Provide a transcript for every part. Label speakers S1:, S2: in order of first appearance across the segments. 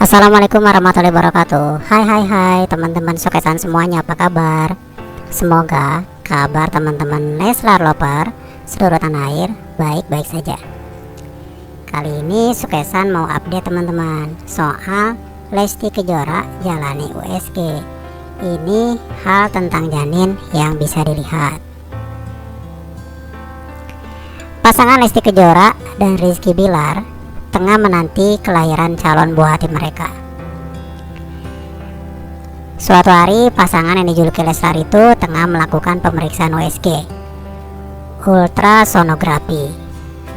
S1: Assalamualaikum warahmatullahi wabarakatuh. Hai teman-teman sukesan semuanya, apa kabar? Semoga kabar teman-teman Leslar Lover seluruh tanah air baik-baik saja. Kali ini sukesan mau update teman-teman soal Lesti Kejora jalani USG. Ini hal tentang janin yang bisa dilihat. Pasangan Lesti Kejora dan Rizky Bilar tengah menanti kelahiran calon buah hati mereka. Suatu hari pasangan yang dijuluki Leslar itu tengah melakukan pemeriksaan USG, ultrasonografi.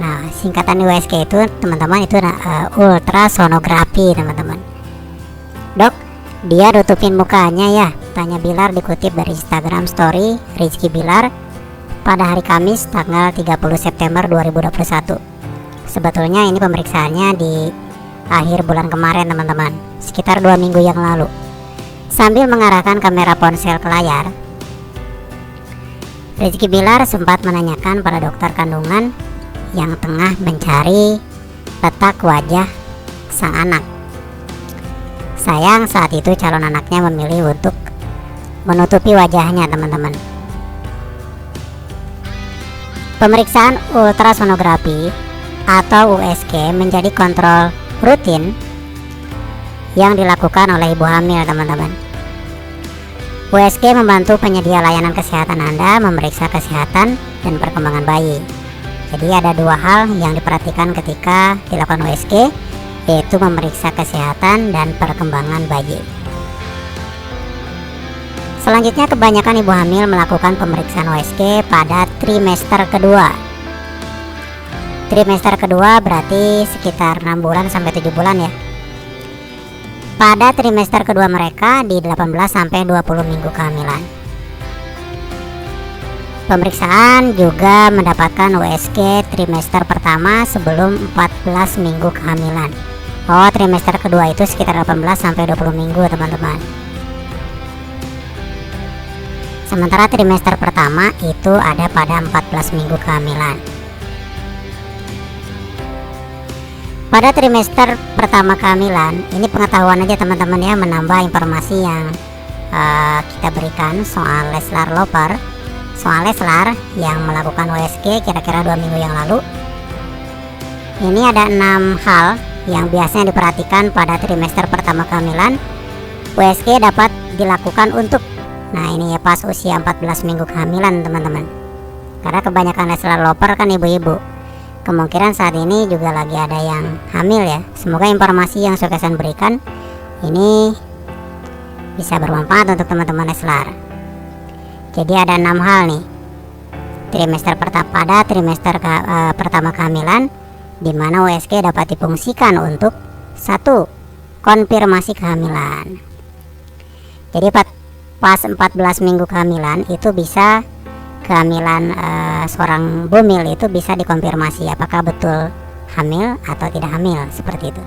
S1: Nah, singkatan USG itu teman-teman itu ultrasonografi teman-teman. Dok, dia tutupin mukanya ya? Tanya Bilar dikutip dari Instagram story Rizky Bilar pada hari Kamis tanggal 30 September 2021. Sebetulnya ini pemeriksaannya di akhir bulan kemarin teman-teman, sekitar 2 minggu yang lalu. Sambil mengarahkan kamera ponsel ke layar, Rizky Bilar sempat menanyakan pada dokter kandungan yang tengah mencari letak wajah sang anak. Sayang saat itu calon anaknya memilih untuk menutupi wajahnya teman-teman. Pemeriksaan ultrasonografi atau USG menjadi kontrol rutin yang dilakukan oleh ibu hamil teman-teman. USG membantu penyedia layanan kesehatan Anda memeriksa kesehatan dan perkembangan bayi. Jadi ada 2 hal yang diperhatikan ketika dilakukan USG, yaitu memeriksa kesehatan dan perkembangan bayi. Selanjutnya kebanyakan ibu hamil melakukan pemeriksaan USG pada trimester kedua. Trimester kedua berarti sekitar 6 bulan sampai 7 bulan ya. Pada trimester kedua mereka di 18 sampai 20 minggu kehamilan. Pemeriksaan juga mendapatkan USG trimester pertama sebelum 14 minggu kehamilan. Oh, trimester kedua itu sekitar 18 sampai 20 minggu teman-teman. Sementara trimester pertama itu ada pada 14 minggu kehamilan. Pada trimester pertama kehamilan, ini pengetahuan aja teman-teman ya, menambah informasi yang kita berikan soal Leslar Lover, soal Leslar yang melakukan USG kira-kira 2 minggu yang lalu. Ini ada 6 hal yang biasanya diperhatikan pada trimester pertama kehamilan. USG dapat dilakukan untuk, nah ini ya pas usia 14 minggu kehamilan teman-teman. Karena kebanyakan Leslar Lover kan ibu-ibu. Kemungkinan saat ini juga lagi ada yang hamil ya. Semoga informasi yang sukesan berikan ini bisa bermanfaat untuk teman-teman Leslar. Jadi ada 6 hal nih trimester pertama, pada trimester pertama kehamilan, di mana USG dapat difungsikan untuk 1. Konfirmasi kehamilan. Jadi pas 14 minggu kehamilan itu bisa kehamilan seorang bumil itu bisa dikonfirmasi apakah betul hamil atau tidak hamil, seperti itu.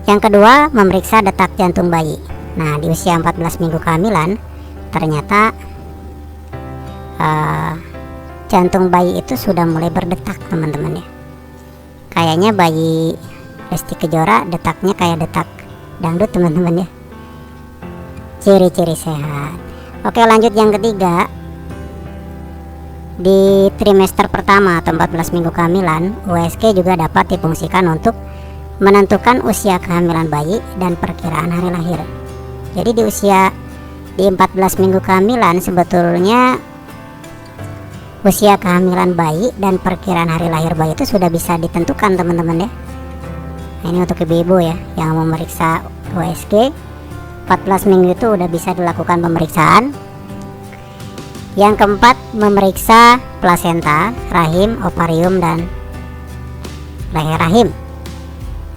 S1: Yang kedua, memeriksa detak jantung bayi. Nah, di usia 14 minggu kehamilan ternyata jantung bayi itu sudah mulai berdetak teman-teman ya. Kayaknya bayi Lesti Kejora detaknya kayak detak dangdut teman-teman ya. Ciri-ciri sehat. Oke, lanjut yang ketiga. Di trimester pertama atau 14 minggu kehamilan, USG juga dapat difungsikan untuk menentukan usia kehamilan bayi dan perkiraan hari lahir. Jadi di 14 minggu kehamilan sebetulnya usia kehamilan bayi dan perkiraan hari lahir bayi itu sudah bisa ditentukan teman-teman ya. Nah, ini untuk ibu-ibu ya yang mau memeriksa USG 14 minggu itu udah bisa dilakukan pemeriksaan. Yang keempat, memeriksa plasenta, rahim, ovarium, dan leher rahim.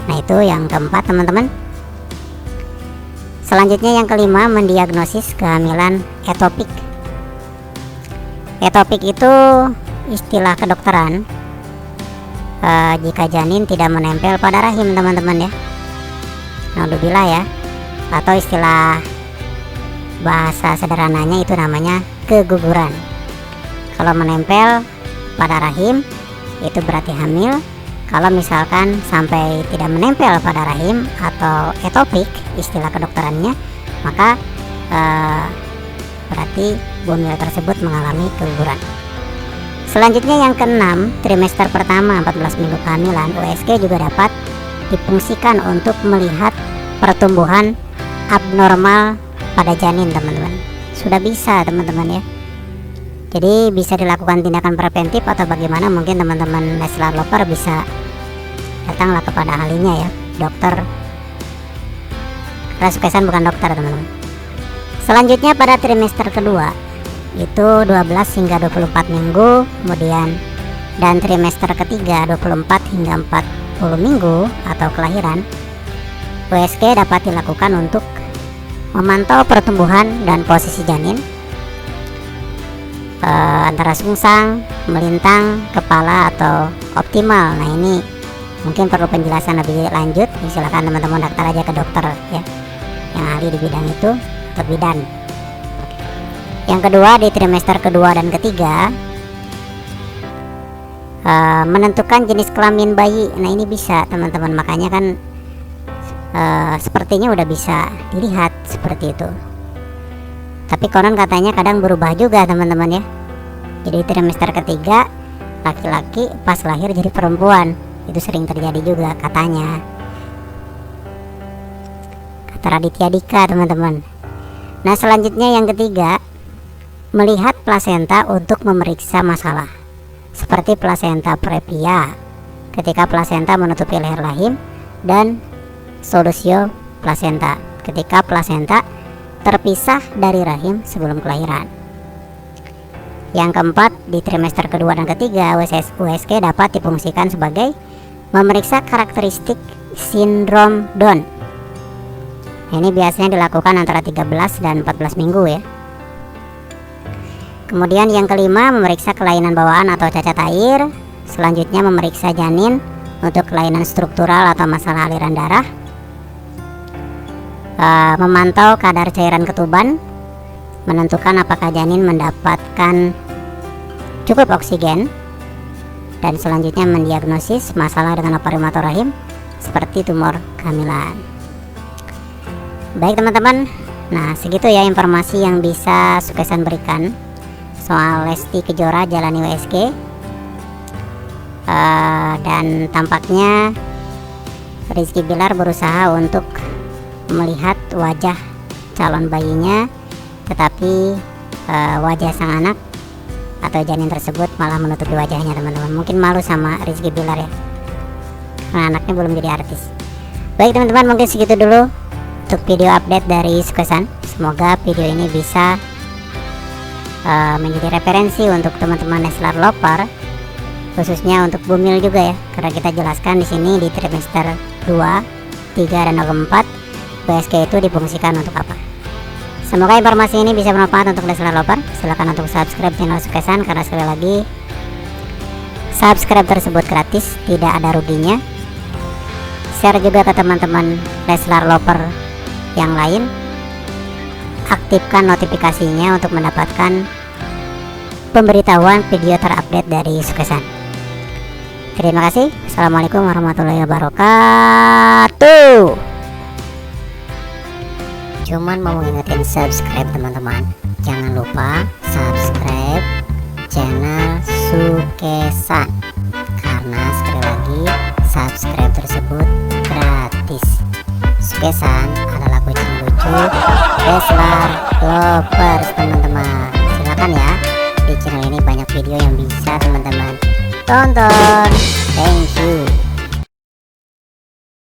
S1: Nah, itu yang keempat teman-teman. Selanjutnya yang kelima, mendiagnosis kehamilan etopik. Etopik itu istilah kedokteran jika janin tidak menempel pada rahim teman-teman ya. Naudzubillah ya. Atau istilah bahasa sederhananya itu namanya keguguran. Kalau menempel pada rahim itu berarti hamil. Kalau misalkan sampai tidak menempel pada rahim atau etopik istilah kedokterannya, maka berarti bumil tersebut mengalami keguguran. Selanjutnya yang keenam, trimester pertama 14 minggu kehamilan, USG juga dapat difungsikan untuk melihat pertumbuhan abnormal pada janin, teman-teman. Sudah bisa, teman-teman ya. Jadi bisa dilakukan tindakan preventif atau bagaimana, mungkin teman-teman Leslar Lover bisa datanglah kepada ahlinya ya, dokter. Karena Suksesan bukan dokter, teman-teman. Selanjutnya pada trimester kedua itu 12 hingga 24 minggu, kemudian dan trimester ketiga 24 hingga 40 minggu atau kelahiran, USG dapat dilakukan untuk memantau pertumbuhan dan posisi janin, antara sungsang, melintang, kepala atau optimal. Nah, ini mungkin perlu penjelasan lebih lanjut, silakan teman-teman daftar aja ke dokter ya, yang ahli di bidang itu atau bidan. Yang kedua, di trimester kedua dan ketiga menentukan jenis kelamin bayi. Nah, ini bisa teman-teman, makanya kan sepertinya udah bisa dilihat seperti itu. Tapi konon katanya kadang berubah juga, teman-teman ya. Jadi trimester ketiga laki-laki pas lahir jadi perempuan, itu sering terjadi juga katanya. Kata Raditya Dika, teman-teman. Nah, selanjutnya yang ketiga, melihat plasenta untuk memeriksa masalah seperti plasenta previa ketika plasenta menutupi leher rahim, dan solusio plasenta ketika plasenta terpisah dari rahim sebelum kelahiran. Yang keempat, di trimester kedua dan ketiga, USG dapat difungsikan sebagai memeriksa karakteristik sindrom Down. Ini biasanya dilakukan antara 13 dan 14 minggu ya. Kemudian yang kelima, memeriksa kelainan bawaan atau cacat air. Selanjutnya memeriksa janin untuk kelainan struktural atau masalah aliran darah. Memantau kadar cairan ketuban, menentukan apakah janin mendapatkan cukup oksigen, dan selanjutnya mendiagnosis masalah dengan operimator rahim seperti tumor kehamilan. Baik teman-teman, nah segitu ya informasi yang bisa Suksesan berikan soal Lesti Kejora jalani USG. Dan tampaknya Rizky Bilar berusaha untuk melihat wajah calon bayinya, tetapi wajah sang anak atau janin tersebut malah menutupi wajahnya, teman-teman. Mungkin malu sama Rizky Bilar ya, karena anaknya belum jadi artis. Baik teman-teman, mungkin segitu dulu untuk video update dari Suksesan. Semoga video ini bisa menjadi referensi untuk teman-teman Leslar Lover, khususnya untuk bumil juga ya, karena kita jelaskan di sini di trimester 2, 3 dan 4 USG itu difungsikan untuk apa. Semoga informasi ini bisa bermanfaat untuk Leslar Lover. Silakan untuk subscribe channel Suksesan, karena sekali lagi subscribe tersebut gratis, tidak ada ruginya. Share juga ke teman-teman Leslar Lover yang lain. Aktifkan notifikasinya untuk mendapatkan pemberitahuan video terupdate dari Suksesan. Terima kasih. Assalamualaikum warahmatullahi wabarakatuh. Cuman mau ngingetin subscribe teman-teman, jangan lupa subscribe channel Suksesan, karena sekali lagi subscribe tersebut gratis. Suksesan adalah kucing lucu Leslar Lovers, teman-teman. Silakan ya, di channel ini banyak video yang bisa teman-teman tonton. Thank you.